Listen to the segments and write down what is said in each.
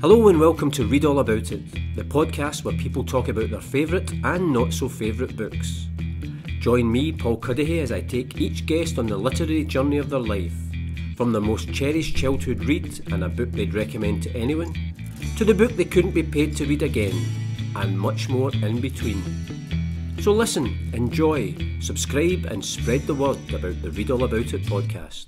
Hello and welcome to Read All About It, the podcast where people talk about their favourite and not so favourite books. Join me, Paul Cuddihy, as I take each guest on the literary journey of their life, from their most cherished childhood read and a book they'd recommend to anyone, to the book they couldn't be paid to read again, and much more in between. So listen, enjoy, subscribe and spread the word about the Read All About It podcast.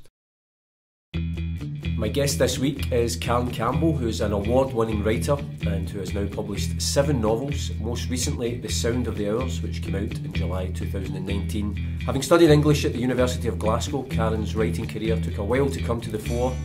My guest this week is Campbell, who's an award-winning writer and who has now published 7 novels, most recently The Sound of the Hours, which came out in July 2019. Having studied English at the University of Glasgow, Karen's writing career took a while to come to the fore.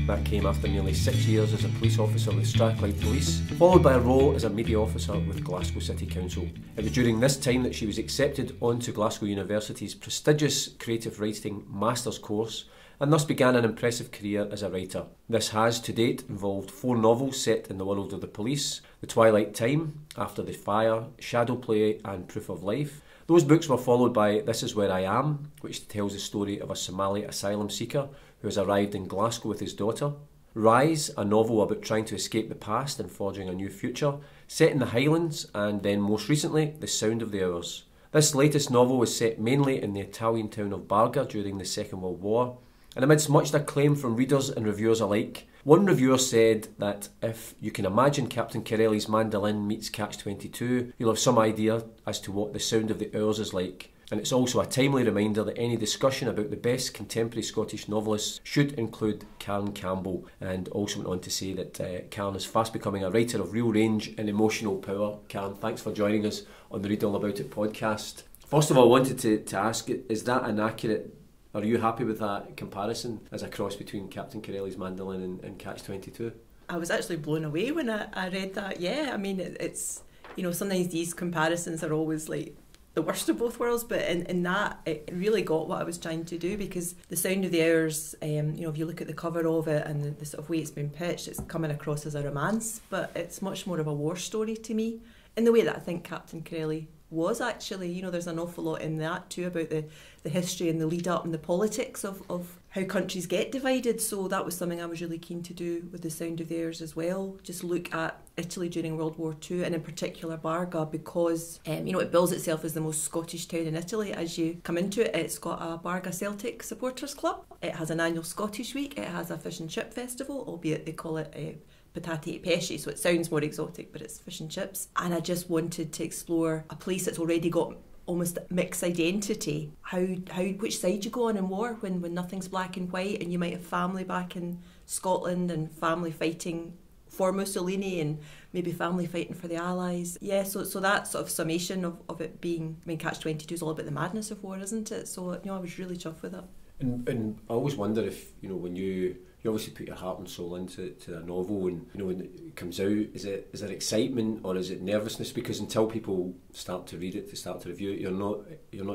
That came after nearly 6 years as a police officer with Strathclyde Police, followed by a role as a media officer with Glasgow City Council. It was during this time that she was accepted onto Glasgow University's prestigious creative writing master's course, and thus began an impressive career as a writer. This has, to date, involved 4 novels set in the world of the police: The Twilight Time, After the Fire, Shadow Play and Proof of Life. Those books were followed by This Is Where I Am, which tells the story of a Somali asylum seeker who has arrived in Glasgow with his daughter. Rise, a novel about trying to escape the past and forging a new future, set in the Highlands, and then most recently, The Sound of the Hours. This latest novel was set mainly in the Italian town of Barga during the Second World War, and amidst much acclaim from readers and reviewers alike. One reviewer said that if you can imagine Captain Corelli's mandolin meets Catch-22, you'll have some idea as to what The Sound of the Hours is like. And it's also a timely reminder that any discussion about the best contemporary Scottish novelists should include Karen Campbell, and also went on to say that Karen is fast becoming a writer of real range and emotional power. Karen, thanks for joining us on the Read All About It podcast. First of all, I wanted to ask, is that an accurate... Are you happy with that comparison as a cross between Captain Corelli's mandolin and Catch-22? I was actually blown away when I read that. Yeah, I mean, it's, you know, sometimes these comparisons are always like the worst of both worlds, but in that, it really got what I was trying to do, because The Sound of the Hours, you know, if you look at the cover of it and the sort of way it's been pitched, it's coming across as a romance, but it's much more of a war story to me, in the way that I think Captain Corelli was actually. You know, there's an awful lot in that too about the history and the lead up and the politics of how countries get divided. So that was something I was really keen to do with The Sound of the Hours as well. Just look at Italy during World War II, and in particular Barga, because you know, it bills itself as the most Scottish town in Italy. As you come into it, it's got a Barga Celtic supporters club. It has an annual Scottish week. It has a fish and chip festival, albeit they call it patate e pesce, so it sounds more exotic, but it's fish and chips. And I just wanted to explore a place that's already got almost mixed identity, how which side you go on in war when nothing's black and white, and you might have family back in Scotland and family fighting for Mussolini and maybe family fighting for the Allies. Yeah, so that sort of summation of it being, I mean, Catch-22 is all about the madness of war, isn't it? So, you know, I was really chuffed with it. And I always wonder if, you know, when you obviously put your heart and soul into a novel, and you know, when it comes out, is there excitement or is it nervousness? Because until people start to read it, to start to review it,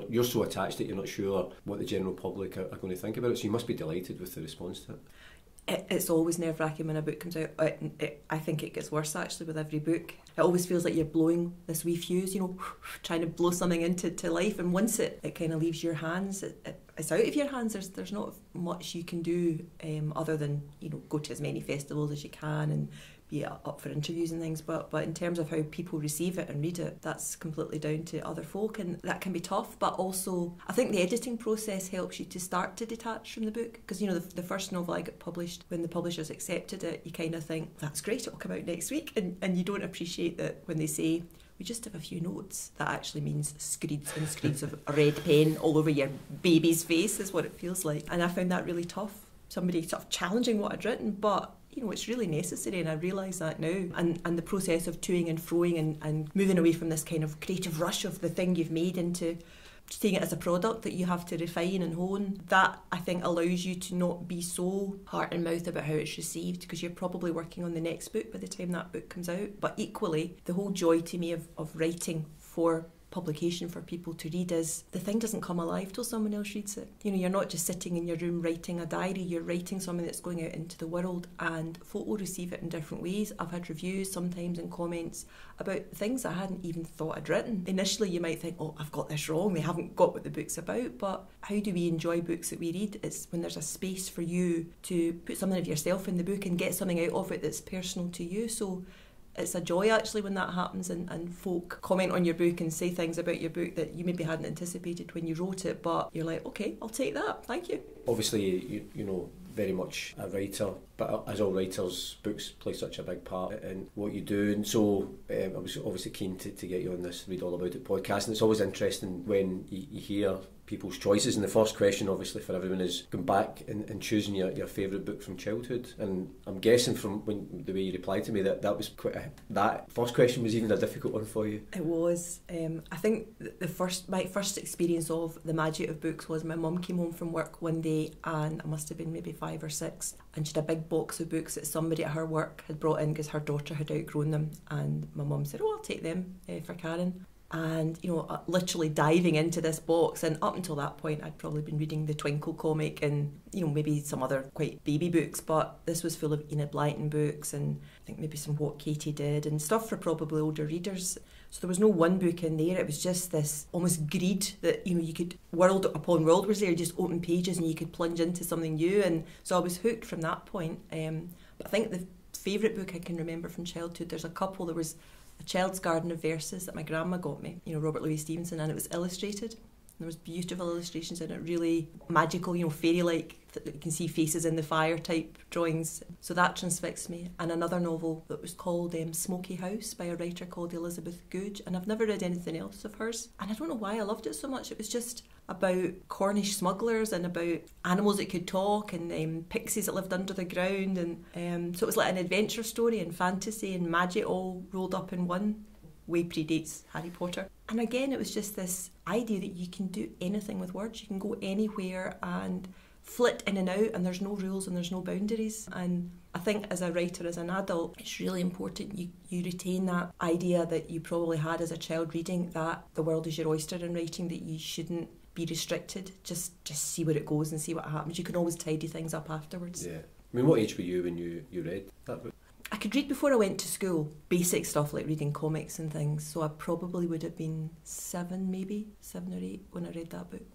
you're so attached that you're not sure what the general public are going to think about it. So you must be delighted with the response to it. It's always nerve-wracking when a book comes out. I think it gets worse actually with every book. It always feels like you're blowing this wee fuse, you know, trying to blow something into life, and once it kind of leaves your hands, it's out of your hands. There's not much you can do other than, you know, go to as many festivals as you can and be up for interviews and things, but in terms of how people receive it and read it, that's completely down to other folk, and that can be tough. But also, I think the editing process helps you to start to detach from the book, because, you know, the first novel I got published, when the publishers accepted it, you kind of think, that's great, it'll come out next week, and you don't appreciate that when they say, we just have a few notes, that actually means screeds and screeds of a red pen all over your baby's face is what it feels like. And I found that really tough, somebody sort of challenging what I'd written, but you know, it's really necessary, and I realise that now. And the process of toing and froing and moving away from this kind of creative rush of the thing you've made into seeing it as a product that you have to refine and hone, that I think allows you to not be so heart and mouth about how it's received, because you're probably working on the next book by the time that book comes out. But equally, the whole joy to me of writing for publication for people to read is the thing doesn't come alive till someone else reads it. You know, you're not just sitting in your room writing a diary, you're writing something that's going out into the world, and folk will receive it in different ways. I've had reviews sometimes and comments about things I hadn't even thought I'd written. Initially you might think, oh, I've got this wrong, they haven't got what the book's about, but how do we enjoy books that we read? It's when there's a space for you to put something of yourself in the book and get something out of it that's personal to you. So it's a joy actually when that happens, and folk comment on your book and say things about your book that you maybe hadn't anticipated when you wrote it, but you're like, okay, I'll take that, thank you. Obviously, you know, very much a writer, but as all writers, books play such a big part in what you do, and so I was obviously keen to get you on this Read All About It podcast, and it's always interesting when you hear people's choices, and the first question obviously for everyone is going back and choosing your favourite book from childhood, and I'm guessing from the way you replied to me that was that first question was even a difficult one for you. It was. I think my first experience of the magic of books was my mum came home from work one day, and I must have been maybe 5 or 6, and she had a big box of books that somebody at her work had brought in because her daughter had outgrown them, and my mum said, oh, I'll take them for Karen. And, you know, literally diving into this box, and up until that point I'd probably been reading the Twinkle comic and, you know, maybe some other quite baby books, but this was full of Enid Blyton books and I think maybe some What Katie Did and stuff for probably older readers. So there was no one book in there, it was just this almost greed that, you know, you could, world upon world was there, just open pages and you could plunge into something new, and so I was hooked from that point. But I think the favourite book I can remember from childhood, there's a couple. There was A Child's Garden of Verses that my grandma got me, you know, Robert Louis Stevenson, and it was illustrated. There was beautiful illustrations in it, really magical, you know, fairy-like, you can see faces in the fire type drawings. So that transfixed me. And another novel that was called Smoky House by a writer called Elizabeth Goode, and I've never read anything else of hers. And I don't know why I loved it so much. It was just about Cornish smugglers and about animals that could talk and pixies that lived under the ground. And so it was like an adventure story and fantasy and magic all rolled up in one. Way predates Harry Potter. And again, it was just this idea that you can do anything with words. You can go anywhere and flit in and out, and there's no rules and there's no boundaries. And I think as a writer, as an adult, it's really important you retain that idea that you probably had as a child reading, that the world is your oyster in writing, that you shouldn't be restricted. Just see where it goes and see what happens. You can always tidy things up afterwards. Yeah. I mean, what age were you when you read that book? I could read before I went to school, basic stuff like reading comics and things, so I probably would have been 7 or 8 when I read that book.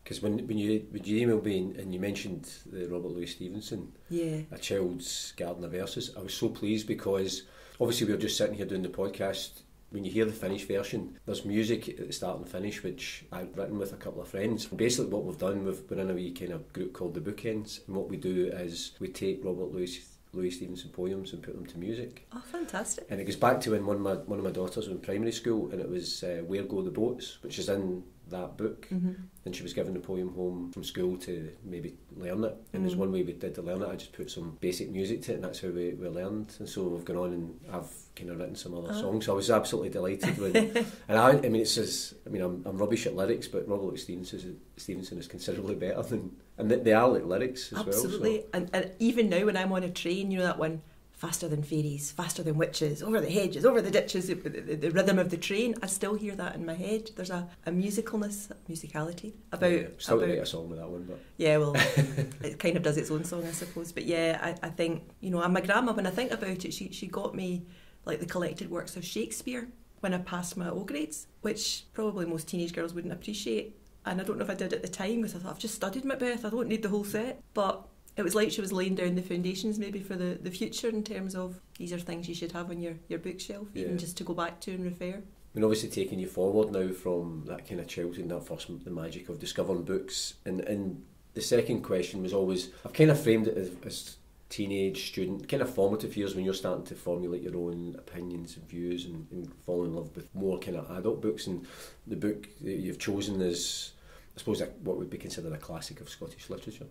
Because when you emailed me and you mentioned the Robert Louis Stevenson, yeah, A Child's Garden of Verses, I was so pleased because obviously we were just sitting here doing the podcast. When you hear the finished version, there's music at the start and finish which I've written with a couple of friends. Basically what we've done, we're in a wee kind of group called the Bookends, and what we do is we take Robert Louis Stevenson poems and put them to music. Oh, fantastic. And it goes back to when one of my daughters was in primary school, and it was Where Go the Boats, which is in that book. Mm-hmm. And she was given the poem home from school to maybe learn it. And there's one way we did to learn it, I just put some basic music to it, and that's how we learned. And so we've gone on, and I've kind of written some other songs. So I was absolutely delighted with it. And I mean, it's just, I mean, I'm rubbish at lyrics, but Robert Louis Stevenson is considerably better than, and they are like lyrics as absolutely. well. So. And even now when I'm on a train, you know that one, faster than fairies, faster than witches, over the hedges, over the ditches, the rhythm of the train, I still hear that in my head. There's a musicality about... Yeah, still to write a song with that one, but... Yeah, well, it kind of does its own song, I suppose. But yeah, I think, you know, and my grandma, when I think about it, she got me, like, the collected works of Shakespeare when I passed my O grades, which probably most teenage girls wouldn't appreciate. And I don't know if I did at the time, because I thought, I've just studied Macbeth, I don't need the whole set. But it was like she was laying down the foundations maybe for the future in terms of these are things you should have on your bookshelf, even just to go back to and refer. I mean, obviously taking you forward now from that kind of childhood and that first, the magic of discovering books, and the second question was always, I've kind of framed it as teenage, student, kind of formative years when you're starting to formulate your own opinions and views and fall in love with more kind of adult books, and the book that you've chosen is, I suppose, what would be considered a classic of Scottish literature.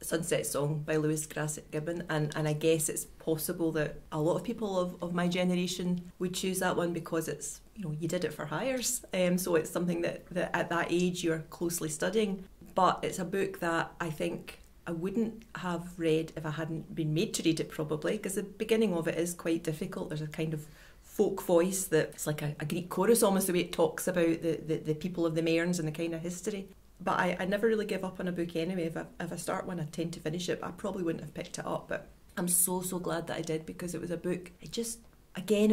Sunset Song by Lewis Grassic Gibbon, and I guess it's possible that a lot of people of my generation would choose that one because it's, you know, you did it for hires, so it's something that at that age you're closely studying, but it's a book that I think I wouldn't have read if I hadn't been made to read it, probably, because the beginning of it is quite difficult. There's a kind of folk voice that it's like a Greek chorus almost, the way it talks about the people of the Mearns and the kind of history. But I never really give up on a book anyway. If I start one, I tend to finish it. I probably wouldn't have picked it up, but I'm so glad that I did, because it was a book. It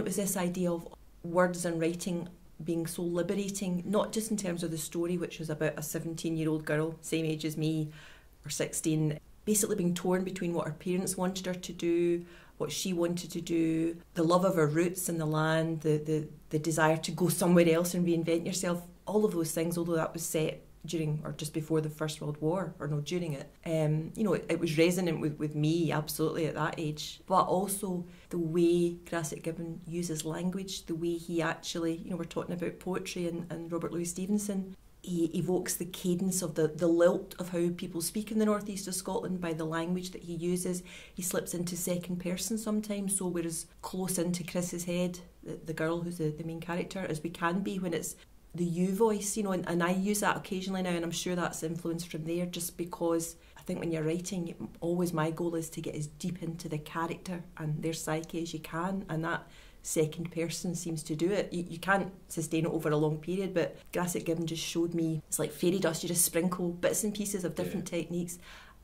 was this idea of words and writing being so liberating, not just in terms of the story, which was about a 17-year-old girl, same age as me, or 16, basically being torn between what her parents wanted her to do, what she wanted to do, the love of her roots in the land, the desire to go somewhere else and reinvent yourself, all of those things, although that was set during or just before the First World War, or no, during it. It was resonant with me absolutely at that age. But also the way Grasset Gibbon uses language, the way he actually, we're talking about poetry and Robert Louis Stevenson, he evokes the cadence of the lilt of how people speak in the northeast of Scotland by the language that he uses. He slips into second person sometimes, so we're as close into Chris's head, the girl who's the main character, as we can be when it's the you voice, and I use that occasionally now, and I'm sure that's influenced from there, just because I think when you're writing, always my goal is to get as deep into the character and their psyche as you can, and that second person seems to do it. You can't sustain it over a long period, but Grasset Gibbon just showed me it's like fairy dust. You just sprinkle bits and pieces of different techniques,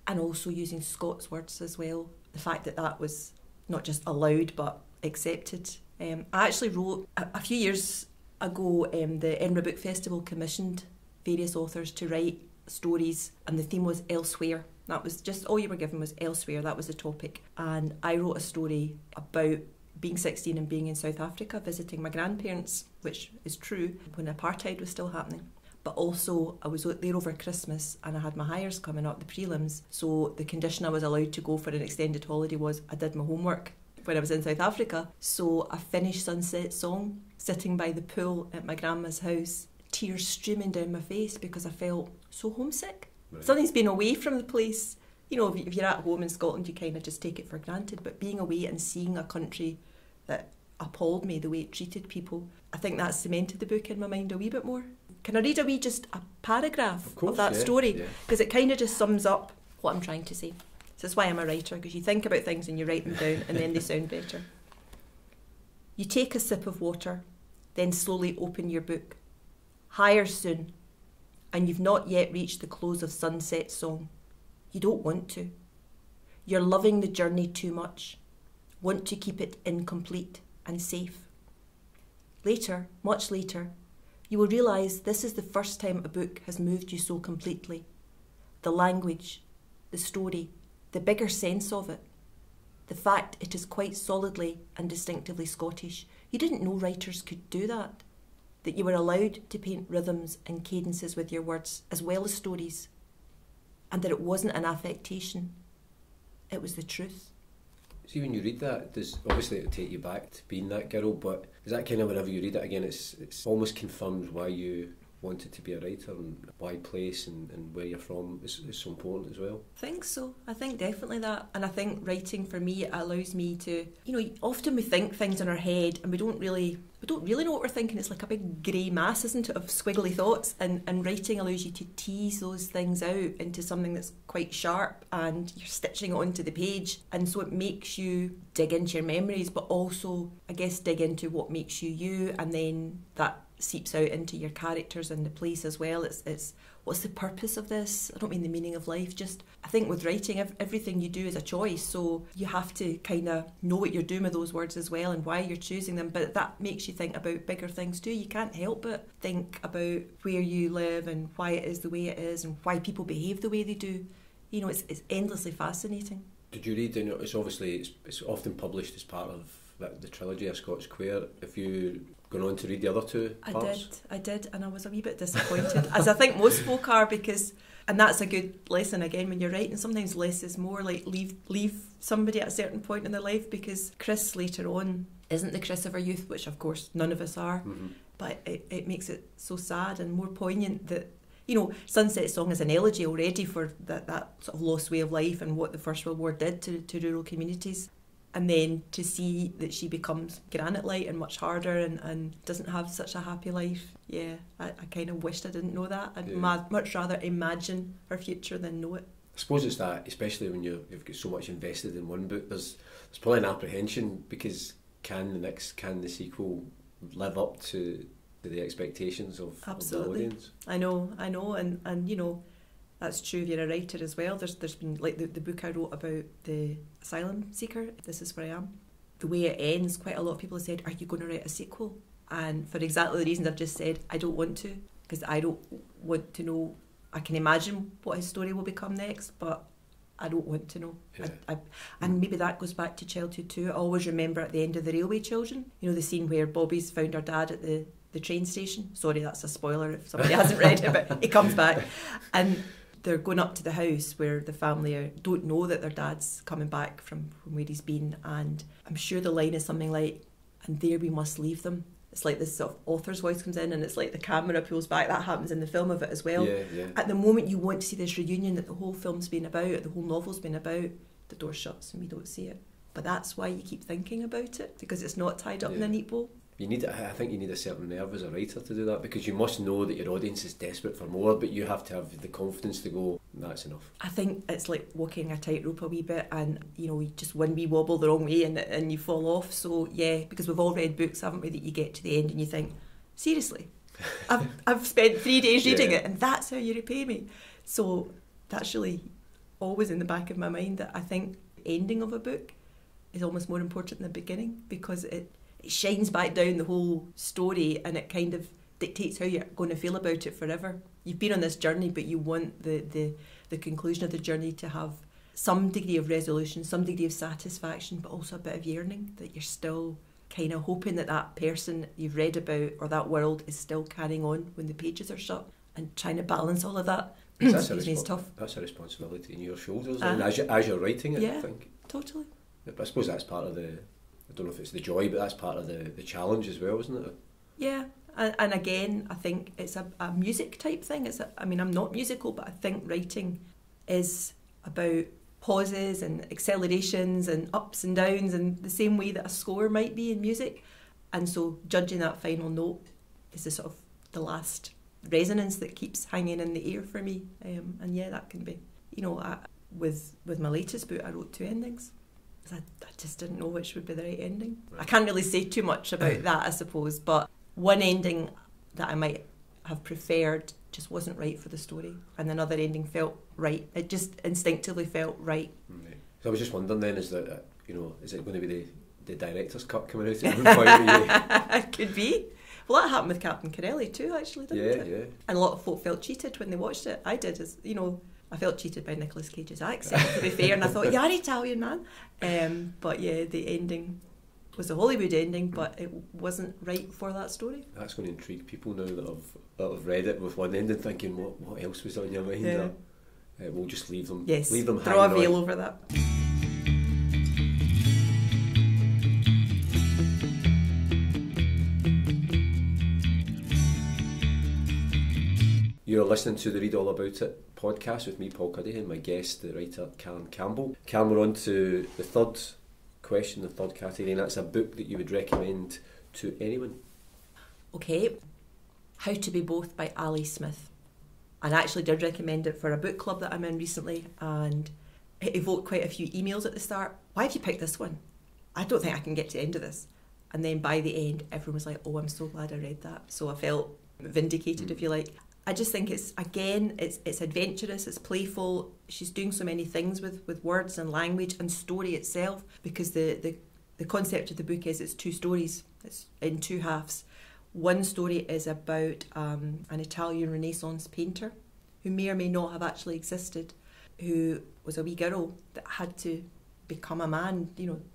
and also using Scots words as well. The fact that was not just allowed but accepted. I actually wrote a few years ago, the Edinburgh Book Festival commissioned various authors to write stories, and the theme was elsewhere. That was just all you were given, was elsewhere. That was the topic. And I wrote a story about being 16 and being in South Africa, visiting my grandparents, which is true, when apartheid was still happening. But also I was there over Christmas, and I had my hires coming up, the prelims, so the condition I was allowed to go for an extended holiday was I did my homework when I was in South Africa. So I finished Sunset Song sitting by the pool at my grandma's house, tears streaming down my face because I felt so homesick. Right. Something's been away from the place. If you're at home in Scotland, you kind of just take it for granted, but being away and seeing a country that appalled me the way it treated people, I think that cemented the book in my mind a wee bit more. Can I read just a paragraph of that story? Because it kind of just sums up what I'm trying to say. So that's why I'm a writer, because you think about things and you write them down and then they sound better. You take a sip of water, then slowly open your book. Higher soon, and you've not yet reached the close of Sunset Song. You don't want to. You're loving the journey too much, want to keep it incomplete and safe. Later, much later, you will realise this is the first time a book has moved you so completely. The language, the story, the bigger sense of it, the fact it is quite solidly and distinctively Scottish. You didn't know writers could do that you were allowed to paint rhythms and cadences with your words as well as stories, and that it wasn't an affectation, it was the truth. See, when you read that, obviously it'll take you back to being that girl, but is that kind of whenever you read it again, it's almost confirmed why you wanted to be a writer, and why place and where you're from is so important as well? I think so. I think definitely that. And I think writing for me, it allows me to, often we think things in our head and we don't really know what we're thinking. It's like a big grey mass, isn't it, of squiggly thoughts, and writing allows you to tease those things out into something that's quite sharp, and you're stitching it onto the page, and so it makes you dig into your memories, but also I guess dig into what makes you you, and then that seeps out into your characters and the place as well. It's what's the purpose of this? I don't mean the meaning of life, just I think with writing, everything you do is a choice, so you have to kind of know what you're doing with those words as well and why you're choosing them, but that makes you think about bigger things too. You can't help but think about where you live and why it is the way it is and why people behave the way they do. It's endlessly fascinating. Did you read, it's often published as part of the trilogy of Scots Queer. If you gone on to read the other two parts? I did, and I was a wee bit disappointed, as I think most folk are, because, and that's a good lesson again when you're writing, sometimes less is more, like leave somebody at a certain point in their life, because Chris later on isn't the Chris of our youth, which of course none of us are, but it makes it so sad and more poignant that, Sunset Song is an elegy already for that sort of lost way of life and what the First World War did to rural communities. And then to see that she becomes granite light and much harder and doesn't have such a happy life. Yeah, I kind of wished I didn't know that. I'd much rather imagine her future than know it. I suppose it's that, especially when you've got so much invested in one book, there's probably an apprehension, because can the sequel live up to the expectations of the audience? I know, and you know, that's true if you're a writer as well. There's been, like, the book I wrote about the asylum seeker, This Is Where I Am. The way it ends, quite a lot of people have said, are you going to write a sequel? And for exactly the reasons I've just said, I don't want to, because I don't want to know. I can imagine what his story will become next, but I don't want to know. Yeah. And maybe that goes back to childhood too. I always remember at the end of The Railway Children, you know, the scene where Bobby's found her dad at the train station. Sorry, that's a spoiler if somebody hasn't read it, but he comes back. And they're going up to the house where the family don't know that their dad's coming back from where he's been. And I'm sure the line is something like, and there we must leave them. It's like this sort of author's voice comes in and it's like the camera pulls back. That happens in the film of it as well. Yeah. At the moment you want to see this reunion that the whole film's been about, the whole novel's been about, the door shuts and we don't see it. But that's why you keep thinking about it, because it's not tied up in a neat bow. I think you need a certain nerve as a writer to do that, because you must know that your audience is desperate for more, but you have to have the confidence to go, that's enough. I think it's like walking a tightrope a wee bit, and you know, you just one wee wobble the wrong way and you fall off. So yeah, because we've all read books, haven't we, that you get to the end and you think, seriously, I've spent 3 days reading it and that's how you repay me. So that's really always in the back of my mind, that I think the ending of a book is almost more important than the beginning, because it shines back down the whole story and it kind of dictates how you're going to feel about it forever. You've been on this journey, but you want the conclusion of the journey to have some degree of resolution, some degree of satisfaction, but also a bit of yearning, that you're still kind of hoping that person you've read about or that world is still carrying on when the pages are shut, and trying to balance all of that. That's tough. That's a responsibility on your shoulders, and as you're writing it, I think. Totally. But I suppose that's part of I don't know if it's the joy, but that's part of the challenge as well, isn't it? Yeah, and again, I think it's a music type thing. I'm not musical, but I think writing is about pauses and accelerations and ups and downs, in the same way that a score might be in music. And so judging that final note is the sort of the last resonance that keeps hanging in the air for me. And yeah, that can be, you know, with my latest book, I wrote 2 endings. I just didn't know which would be the right ending. Right. I can't really say too much about that, I suppose, but one ending that I might have preferred just wasn't right for the story, and another ending felt right. It just instinctively felt right. So I was just wondering then, is that is it going to be the director's cut coming out at one point? It could be. Well, that happened with Captain Corelli too, actually, didn't it? Yeah. And a lot of folk felt cheated when they watched it. I did, I felt cheated by Nicolas Cage's accent, to be fair, and I thought, you're Italian, man. But yeah, the ending was a Hollywood ending, but it wasn't right for that story. That's going to intrigue people now that have read it with one ending, thinking, what else was on your mind? Yeah. We'll just leave them. Yes, leave them throw a veil over that. You're listening to the Read All About It podcast with me, Paul Cuddihy, and my guest, the writer Karen Campbell. Karen, we're on to the third question, the third category, and that's a book that you would recommend to anyone. Okay, How to Be Both by Ali Smith. And I actually did recommend it for a book club that I'm in recently, and it evoked quite a few emails at the start. Why have you picked this one? I don't think I can get to the end of this. And then by the end, everyone was like, oh, I'm so glad I read that. So I felt vindicated, if you like. I just think it's adventurous, it's playful. She's doing so many things with words and language and story itself, because the concept of the book is it's 2 stories. It's in 2 halves. One story is about an Italian Renaissance painter who may or may not have actually existed, who was a wee girl that had to become a man,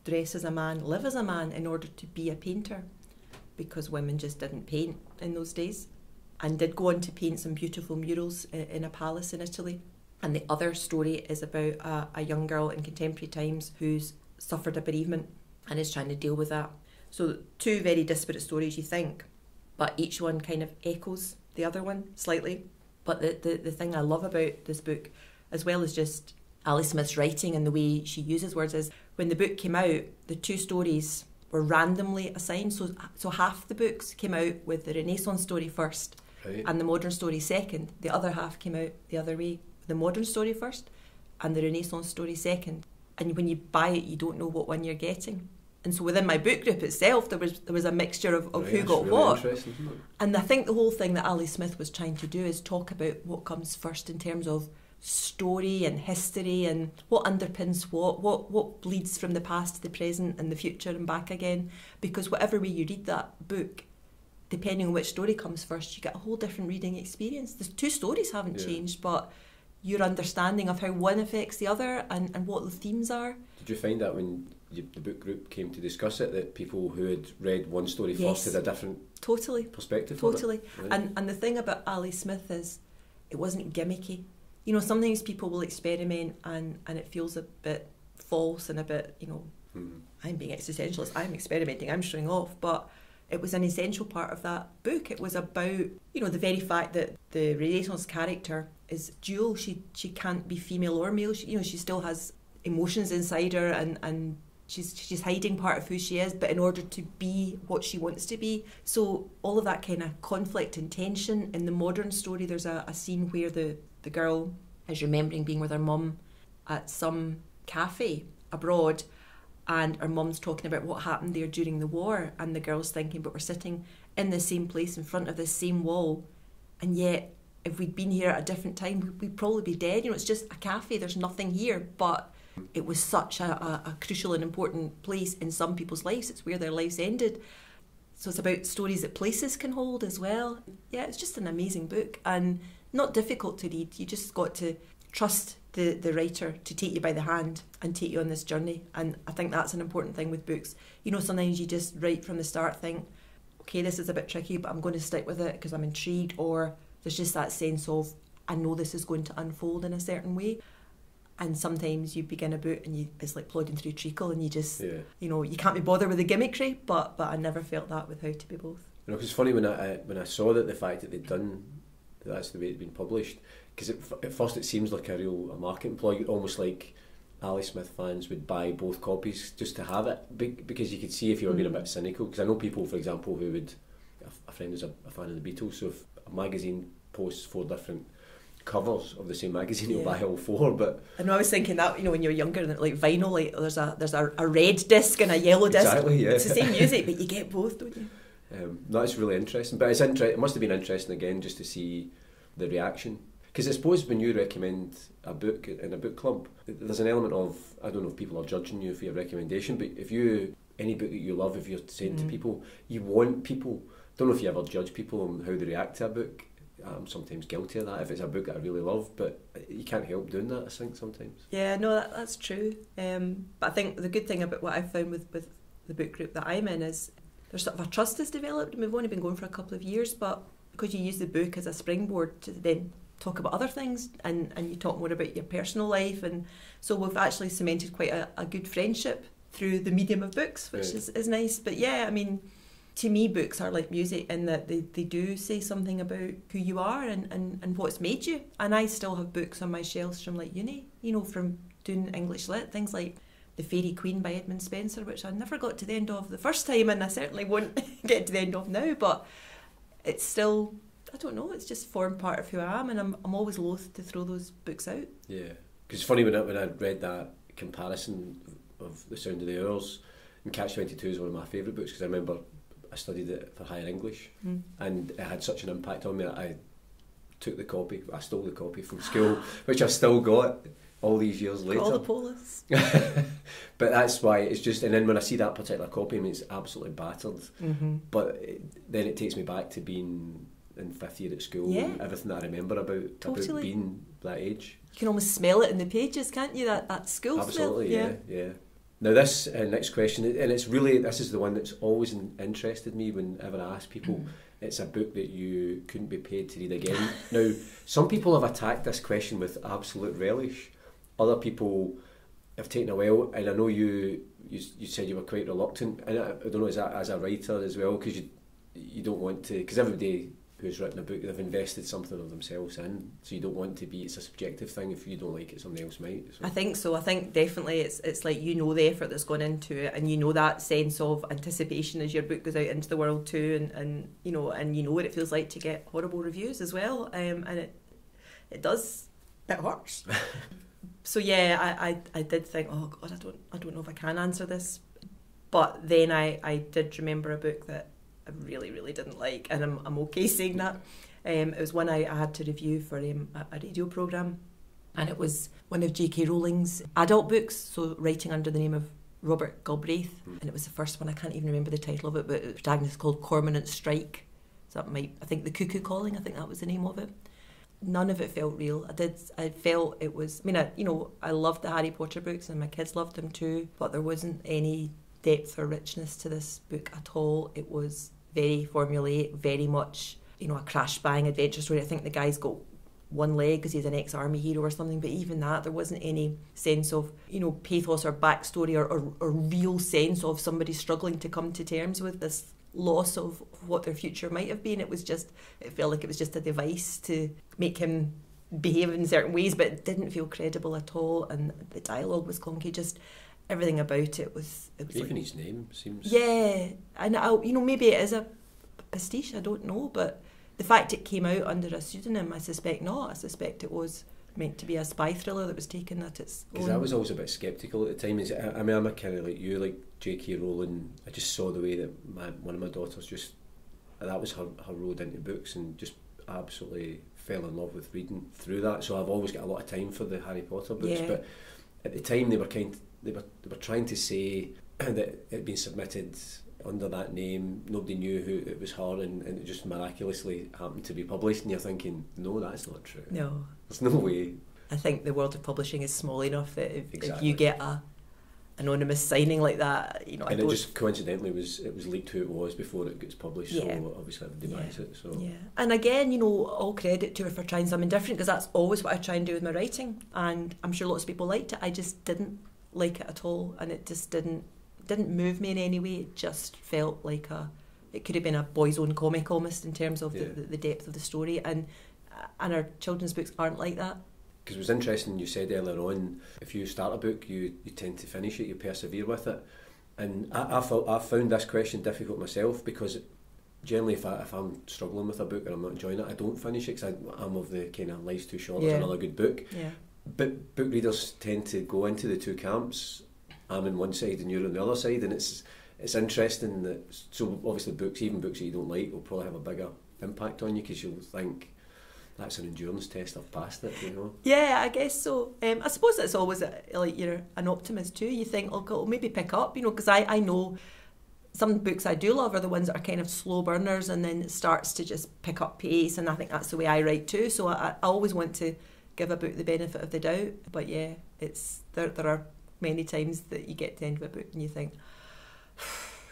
dress as a man, live as a man in order to be a painter, because women just didn't paint in those days. And did go on to paint some beautiful murals in a palace in Italy. And the other story is about a young girl in contemporary times who's suffered a bereavement and is trying to deal with that. So 2 very disparate stories, you think, but each one kind of echoes the other one slightly. But the thing I love about this book, as well as just Ali Smith's writing and the way she uses words, is when the book came out, the 2 stories were randomly assigned. So half the books came out with the Renaissance story first, right, and the modern story second. The other half came out the other way, the modern story first and the Renaissance story second. And when you buy it, you don't know what one you're getting. And so within my book group itself, there was a mixture of Right, who that's got really what. interesting, isn't it? And I think the whole thing that Ali Smith was trying to do is talk about what comes first in terms of story and history and what underpins what bleeds from the past to the present and the future and back again. Because whatever way you read that book, depending on which story comes first, you get a whole different reading experience. The two stories haven't changed, but your understanding of how one affects the other and what the themes are. Did you find that when the book group came to discuss it, that people who had read one story first had a different perspective? Totally. Right. And the thing about Ali Smith is it wasn't gimmicky. You know, sometimes people will experiment and it feels a bit false and a bit, you know, I'm being existentialist, I'm experimenting, I'm showing off, but it was an essential part of that book. It was about, you know, the very fact that the Renaissance character is dual. She can't be female or male. She still has emotions inside her and she's hiding part of who she is, but in order to be what she wants to be. So all of that kind of conflict and tension. In the modern story, there's a scene where the girl is remembering being with her mum at some cafe abroad, and her mum's talking about what happened there during the war, and the girl's thinking, but we're sitting in the same place in front of the same wall, and yet if we'd been here at a different time, we'd probably be dead. You know, it's just a cafe, there's nothing here, but it was such a crucial and important place in some people's lives. It's where their lives ended. So it's about stories that places can hold as well. Yeah, it's just an amazing book and not difficult to read. You just got to trust the writer to take you by the hand and take you on this journey. And I think that's an important thing with books. You know, sometimes you just right from the start think, okay, this is a bit tricky, but I'm going to stick with it because I'm intrigued, or there's just that sense of, I know this is going to unfold in a certain way. And sometimes you begin a book and it's like plodding through treacle and you just, you know, you can't be bothered with the gimmickry, but I never felt that with How to Be Both. You know, it's funny when I saw that the fact that they'd done, that's the way it'd been published, because at first it seems like a marketing ploy, almost like Ali Smith fans would buy both copies just to have it, because you could see if you were being a bit cynical. Because I know people, for example, who would, a friend is a fan of the Beatles, so if a magazine posts 4 different covers of the same magazine, you'll buy all 4. But I know, I was thinking that, you know, when you're younger, like vinyl, like there's a red disc and a yellow disc. Exactly, yeah. It's the same music, but you get both, don't you? That's really interesting. But it must have been interesting again just to see the reaction. Because I suppose when you recommend a book in a book club, there's an element of, I don't know if people are judging you for your recommendation, but if any book that you love, if you're saying to people, you want people, don't know if you ever judge people on how they react to a book. I'm sometimes guilty of that if it's a book that I really love, but you can't help doing that, I think, sometimes. Yeah, no, that's true. But I think the good thing about what I've found with the book group that I'm in is there's sort of a trust that's developed, and we've only been going for a couple of years, but because you use the book as a springboard to then talk about other things and you talk more about your personal life, and so we've actually cemented quite a good friendship through the medium of books, which is nice. But yeah, I mean, to me, books are like music in that they do say something about who you are and what's made you. And I still have books on my shelves from like uni, you know, from doing English lit, things like The Fairy Queen by Edmund Spenser, which I never got to the end of the first time, and I certainly won't get to the end of now, but it's still, I don't know, it's just formed part of who I am, and I'm always loath to throw those books out. Yeah, because it's funny when I read that comparison of The Sound of the Hours, and Catch-22 is one of my favourite books, because I remember I studied it for higher English, and it had such an impact on me that I stole the copy from school, which I've still got all these years later. All the polis. But that's why it's just, and then when I see that particular copy, I mean, it's absolutely battered, but then it takes me back to being in 5th year at school, and everything that I remember about being that age. You can almost smell it in the pages, can't you, that school absolutely, smell? Yeah. Now this next question, and it's really, this is the one that's always interested me whenever I ask people. It's a book that you couldn't be paid to read again. Now, some people have attacked this question with absolute relish. Other people have taken a while, and I know you said you were quite reluctant, and I don't know, is that as a writer as well, because you don't want to, because everybody who's written a book, they've invested something of themselves in, so you don't want to be, it's a subjective thing. If you don't like it, somebody else might. So. I think so. I think definitely it's like, you know, the effort that's gone into it, and you know that sense of anticipation as your book goes out into the world too, and you know what it feels like to get horrible reviews as well, and it hurts. So yeah, I did think, oh God, I don't know if I can answer this, But then I did remember a book that I really, really didn't like, and I'm okay saying that. It was one I had to review for a radio programme, and it was one of J.K. Rowling's adult books, so writing under the name of Robert Galbraith, and it was the first one. I can't even remember the title of it, but the protagonist is called Cormorant Strike. So that I think The Cuckoo Calling, I think that was the name of it. None of it felt real. I felt it was, I loved the Harry Potter books and my kids loved them too, but there wasn't any depth or richness to this book at all. It was very formulaic, very much, a crash bang adventure story. I think the guy's got one leg because he's an ex-army hero or something, but even that, there wasn't any sense of, pathos or backstory or real sense of somebody struggling to come to terms with this loss of what their future might have been. It felt like it was just a device to make him behave in certain ways, but it didn't feel credible at all, and the dialogue was clunky. Just everything about it was even his name seems... Yeah, and maybe it is a pastiche, I don't know, but the fact it came out under a pseudonym, I suspect not. I suspect it was meant to be a spy thriller that was taken at its own. Because I was always a bit sceptical at the time. I'm a kind of like you, like J.K. Rowling. I just saw the way that one of my daughters that was her road into books, and just absolutely fell in love with reading through that. So I've always got a lot of time for the Harry Potter books. Yeah. But at the time they were trying to say that it had been submitted under that name. Nobody knew who it was her, and it just miraculously happened to be published, and you're thinking, no, that's not true. No. There's no way. I think the world of publishing is small enough that if you get a anonymous signing like that, and it just coincidentally was leaked who it was before it gets published, so obviously I would demise it. So yeah, and again, all credit to her for trying something different, because that's always what I try and do with my writing, and I'm sure lots of people liked it. I just didn't like it at all, and it just didn't move me in any way. It just felt like it could have been a boys' own comic almost, in terms of the depth of the story, and our children's books aren't like that. Because it was interesting, you said earlier on, if you start a book, you tend to finish it, you persevere with it. And I found this question difficult myself, because generally if I'm struggling with a book or I'm not enjoying it, I don't finish it, because I'm of the kind of life's too short, there's another good book. Yeah. But book readers tend to go into the two camps. I'm on one side and you're on the other side, and it's interesting that, so obviously even books that you don't like will probably have a bigger impact on you, because you'll think, that's an endurance test, I've passed it, Yeah, I guess so. I suppose that's always like you're an optimist too. You think, I'll maybe pick up, because I know some books I do love are the ones that are kind of slow burners, and then it starts to just pick up pace, and I think that's the way I write too. So I always want to give a book the benefit of the doubt. But yeah, there are many times that you get to the end of a book and you think,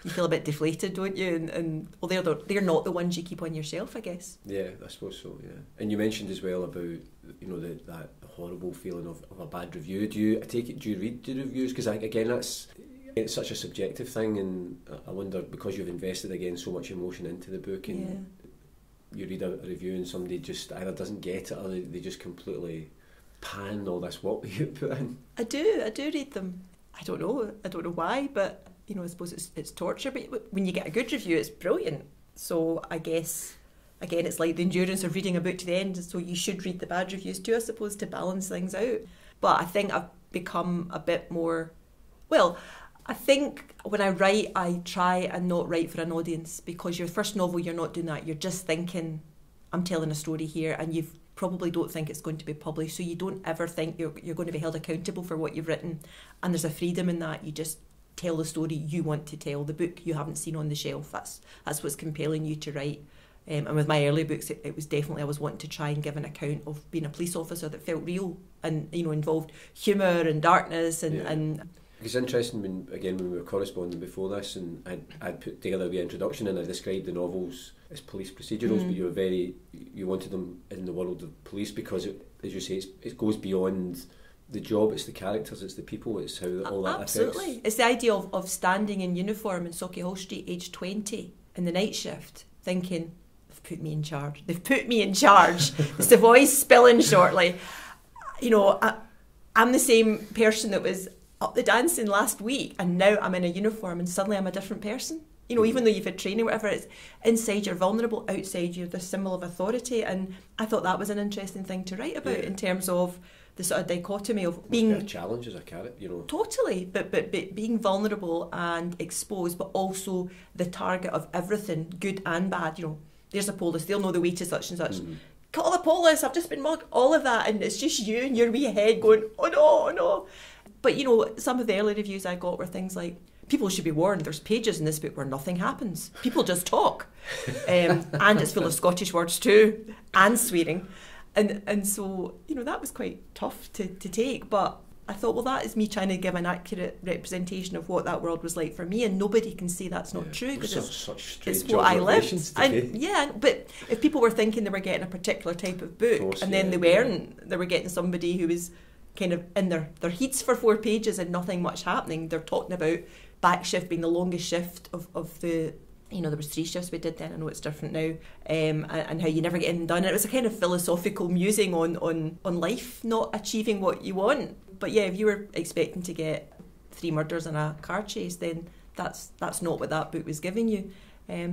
you feel a bit deflated, don't you? And they're not the ones you keep on your shelf, I guess. Yeah, I suppose so. Yeah, and you mentioned as well about that horrible feeling of a bad review. Do you read the reviews? Because again, it's such a subjective thing, and I wonder, because you've invested again so much emotion into the book, and you read a review and somebody just either doesn't get it, or they just completely pan all this work that you put in. I do read them. I don't know why, but I suppose it's torture, but when you get a good review, it's brilliant. So I guess, again, it's like the endurance of reading a book to the end, so you should read the bad reviews too, I suppose, to balance things out. But I think I've become a bit more... Well, I think when I write, I try and not write for an audience, because your first novel, you're not doing that. You're just thinking, I'm telling a story here, and you probably don't think it's going to be published, so you don't ever think you're going to be held accountable for what you've written. And there's a freedom in that. You just tell the story you want to tell, the book you haven't seen on the shelf. That's what's compelling you to write. And with my early books, it was definitely, I was wanting to try and give an account of being a police officer that felt real, and involved humour and darkness and It's interesting when we were corresponding before this, and I'd put together the introduction, and I described the novels as police procedurals, but you wanted them in the world of police, because as you say, it goes beyond the job, it's the characters, it's the people, it's how all that absolutely affects. It's the idea of standing in uniform in Sauchiehall Street, aged 20, in the night shift, thinking, they've put me in charge. The Savoy's spilling shortly. I'm the same person that was up the dancing last week, and now I'm in a uniform, and suddenly I'm a different person. Even though you've had training, whatever, it's inside you're vulnerable, outside you're the symbol of authority. And I thought that was an interesting thing to write about, in terms of the sort of dichotomy of being being a challenge as a carrot, you know. Totally, but being vulnerable and exposed, but also the target of everything, good and bad. You know, there's a polis, they'll know the way to such and such. Call the polis, I've just been mugged, all of that, and it's just you and your wee head going, oh no, oh no. But you know, some of the early reviews I got were things like, people should be warned, there's pages in this book where nothing happens. People just talk. And it's full of Scottish words too, and swearing. And so, you know, that was quite tough to take. But I thought, well, that is me trying to give an accurate representation of what that world was like for me. And nobody can say that's not true, because it's what I lived. And yeah, but if people were thinking they were getting a particular type of book, and then they weren't, they were getting somebody who was kind of in their heats for 4 pages and nothing much happening. They're talking about back shift being the longest shift of the, you know, there was 3 shifts we did then, I know it's different now, and how you never get anything done. And it was a kind of philosophical musing on life not achieving what you want. But yeah, if you were expecting to get 3 murders and a car chase, then that's not what that book was giving you.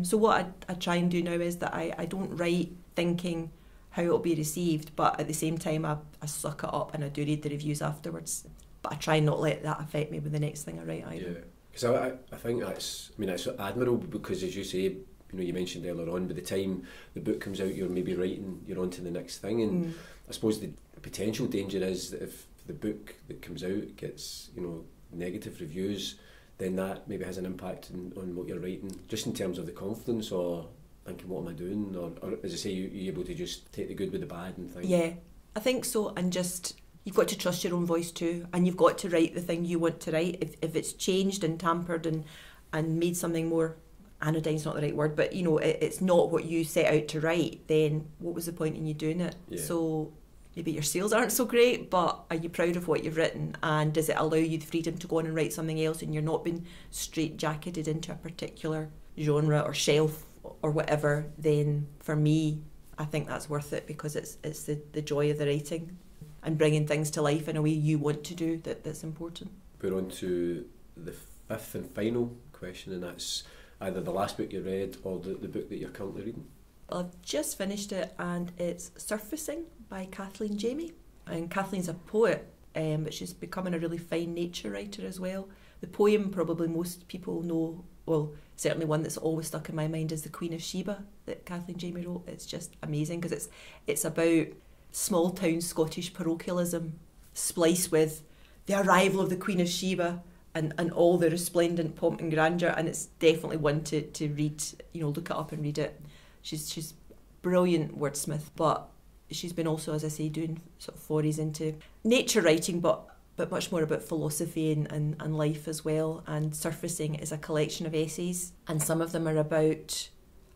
So what I try and do now is that I don't write thinking how it'll be received, but at the same time I suck it up and I do read the reviews afterwards. But I try not let that affect me with the next thing I write either. Yeah. Because I think that's admirable, because as you say, you know, you mentioned earlier on, by the time the book comes out, you're maybe writing, you're on to the next thing. And I suppose the potential danger is that if the book that comes out gets, you know, negative reviews, then that maybe has an impact on what you're writing, just in terms of the confidence, or thinking, what am I doing? Or as I say, you're able to just take the good with the bad and think. Yeah, I think so. And just, you've got to trust your own voice too, and you've got to write the thing you want to write. If it's changed and tampered and made something more, anodyne's not the right word, but you know, it's not what you set out to write, then what was the point in you doing it? Yeah. So maybe your sales aren't so great, but are you proud of what you've written, and does it allow you the freedom to go on and write something else, and you're not being straitjacketed into a particular genre or shelf or whatever? Then for me, I think that's worth it, because it's the joy of the writing and bringing things to life in a way you want to do that's important. We're on to the 5th and final question, and that's either the last book you read or the book that you're currently reading. I've just finished it, and it's Surfacing by Kathleen Jamie. And Kathleen's a poet, but she's becoming a really fine nature writer as well. The poem probably most people know, well, certainly one that's always stuck in my mind, is The Queen of Sheba that Kathleen Jamie wrote. It's just amazing, because it's about small town Scottish parochialism spliced with the arrival of the Queen of Sheba and all the resplendent pomp and grandeur, and it's definitely one to read, you know, look it up and read it. She's brilliant wordsmith, but she's been also, as I say, doing sort of forays into nature writing, but much more about philosophy and life as well. And Surfacing is a collection of essays, and some of them are about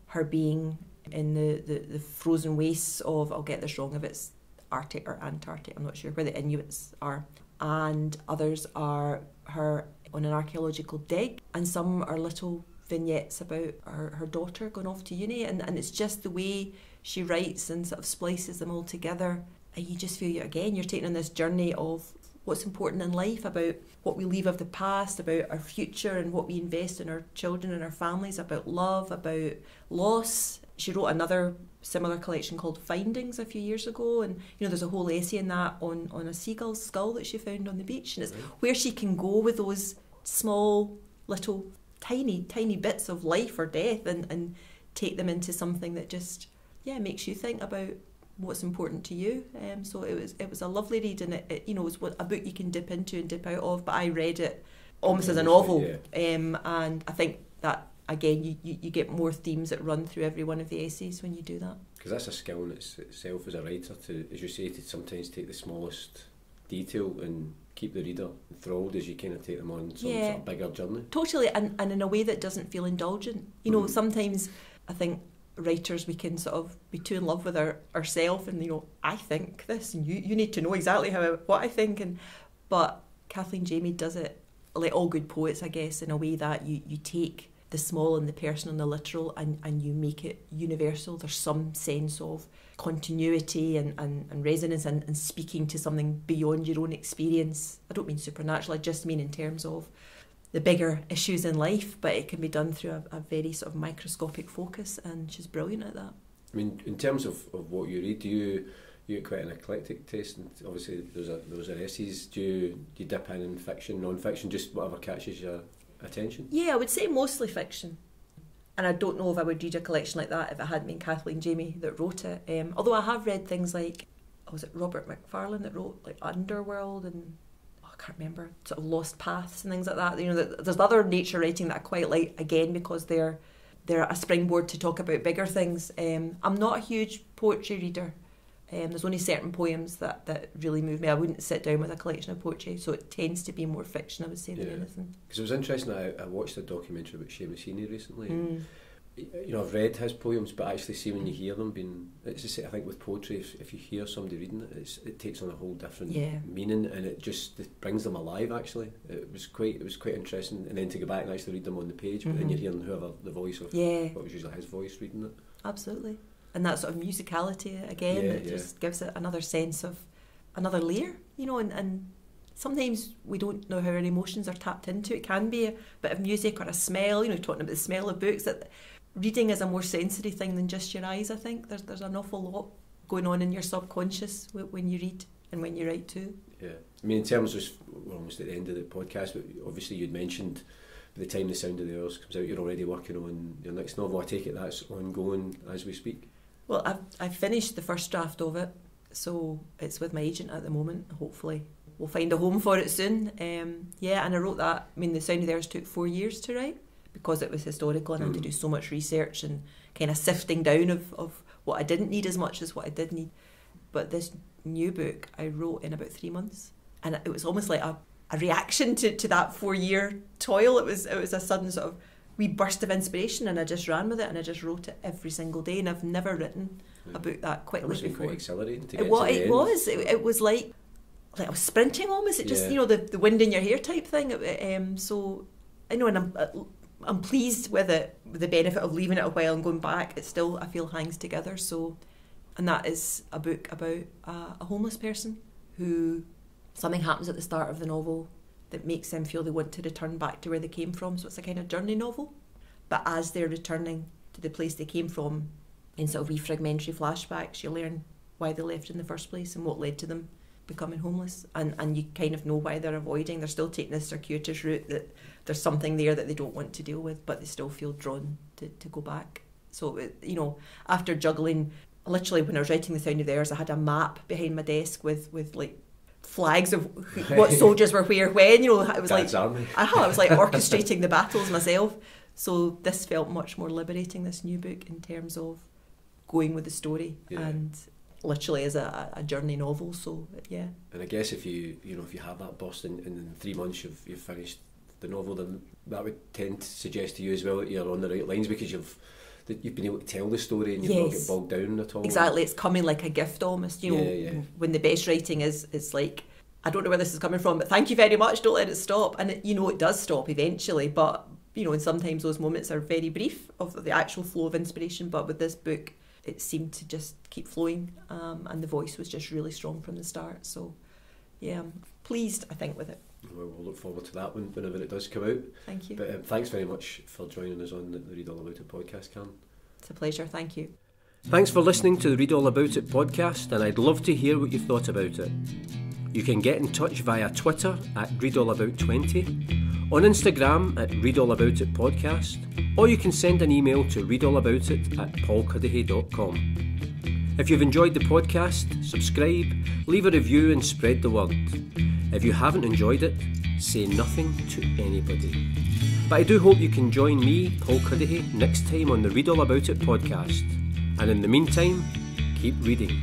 her being in the frozen wastes of, I'll get this wrong if it's Arctic or Antarctic, I'm not sure, where the Inuits are. And others are her on an archaeological dig, and some are little vignettes about her daughter going off to uni, and it's just the way she writes and sort of splices them all together, and you just feel you're taking on this journey of what's important in life, about what we leave of the past, about our future and what we invest in our children and our families, about love, about loss. She wrote another similar collection called Findings a few years ago, and you know, there's a whole essay in that on a seagull's skull that she found on the beach, and it's where she can go with those small little tiny bits of life or death and take them into something that just makes you think about what's important to you. So it was a lovely read, and it you know, it was a book you can dip into and dip out of, but I read it almost as a novel, and I think that again you get more themes that run through every one of the essays when you do that. Because that's a skill in itself as a writer, to, as you say, to sometimes take the smallest detail and keep the reader enthralled as you kind of take them on some sort of bigger journey. Totally, and in a way that doesn't feel indulgent. You know, sometimes I think writers, we can sort of be too in love with ourselves, and you know, I think this, and you need to know exactly what I think, but Kathleen Jamie does it, like all good poets, I guess, in a way that you take the small and the personal and the literal and you make it universal. There's some sense of continuity and resonance and speaking to something beyond your own experience. I don't mean supernatural, I just mean in terms of the bigger issues in life, but it can be done through a very sort of microscopic focus, and she's brilliant at that. I mean, in terms of what you read, do you get quite an eclectic taste, and obviously those are essays. Do you dip in fiction, non-fiction, just whatever catches your attention? Yeah, I would say mostly fiction. And I don't know if I would read a collection like that if it hadn't been Kathleen Jamie that wrote it. Although I have read things like, was it Robert Macfarlane that wrote like Underworld and I can't remember, sort of Lost Paths and things like that. You know, there's other nature writing that I quite like, again because they're a springboard to talk about bigger things. I'm not a huge poetry reader. There's only certain poems that really move me. I wouldn't sit down with a collection of poetry, so it tends to be more fiction, I would say, than anything. Because it was interesting, I watched a documentary about Seamus Heaney recently. You know, I've read his poems, but actually see when you hear them it's the same, I think with poetry, if you hear somebody reading it, it takes on a whole different meaning, and it brings them alive. Actually, it was quite interesting, and then to go back and actually read them on the page, but then you're hearing whoever the voice of what was usually his voice reading it. Absolutely. And that sort of musicality again, it just gives it another sense of another layer, you know, and sometimes we don't know how our emotions are tapped into. It can be a bit of music or a smell, you know, talking about the smell of books. That reading is a more sensory thing than just your eyes, I think. There's an awful lot going on in your subconscious when you read and when you write too. Yeah. I mean, in terms of, we're almost at the end of the podcast, but obviously you'd mentioned by the time The Sound of the Hours comes out, you're already working on your next novel. I take it that's ongoing as we speak? Well, I've finished the first draft of it, so it's with my agent at the moment. Hopefully we'll find a home for it soon. And I wrote that. I mean, The Sound of the Hours took 4 years to write because it was historical and I had to do so much research and kind of sifting down of what I didn't need as much as what I did need. But this new book I wrote in about 3 months, and it was almost like a reaction to that 4-year toil. It was a sudden sort of wee burst of inspiration, and I just ran with it and I just wrote it every single day, and I've never written a book that quickly must before. Quite exhilarating to get It was like I was sprinting almost. It just, you know, the wind in your hair type thing. So I know, and I'm pleased with it, with the benefit of leaving it a while and going back. It still, I feel, hangs together. So, and that is a book about a homeless person who something happens at the start of the novel that makes them feel they want to return back to where they came from. So it's a kind of journey novel. But as they're returning to the place they came from, in sort of wee fragmentary flashbacks, you learn why they left in the first place and what led to them becoming homeless. And you kind of know why they're avoiding. They're still taking this circuitous route, that there's something there that they don't want to deal with, but they still feel drawn to go back. So, you know, after juggling, literally when I was writing The Sound of the Hours, I had a map behind my desk with like flags of what soldiers were where when, you know. I was God's like army. I was like orchestrating the battles myself. So this felt much more liberating, this new book, in terms of going with the story and literally as a journey novel. So yeah. And I guess if you have that burst in 3 months you've finished the novel, then that would tend to suggest to you as well that you're on the right lines, because you've been able to tell the story and you've not get bogged down at all. Exactly, it's coming like a gift almost, you know. When the best writing is, it's like, I don't know where this is coming from, but thank you very much, don't let it stop. And it does stop eventually, but and sometimes those moments are very brief of the actual flow of inspiration. But with this book, it seemed to just keep flowing, and the voice was just really strong from the start. So yeah, I'm pleased, I think, with it. Well, we'll look forward to that one whenever it does come out. Thank you. But thanks very much for joining us on the Read All About It podcast, Karen. It's a pleasure, thank you. Thanks for listening to the Read All About It podcast, and I'd love to hear what you thought about it. You can get in touch via Twitter at ReadAllAbout20, on Instagram at ReadAllAboutIt podcast, or you can send an email to readallaboutit@paulcudahy.com. If you've enjoyed the podcast, subscribe, leave a review and spread the word. If you haven't enjoyed it, say nothing to anybody. But I do hope you can join me, Paul Cudahy, next time on the Read All About It podcast. And in the meantime, keep reading.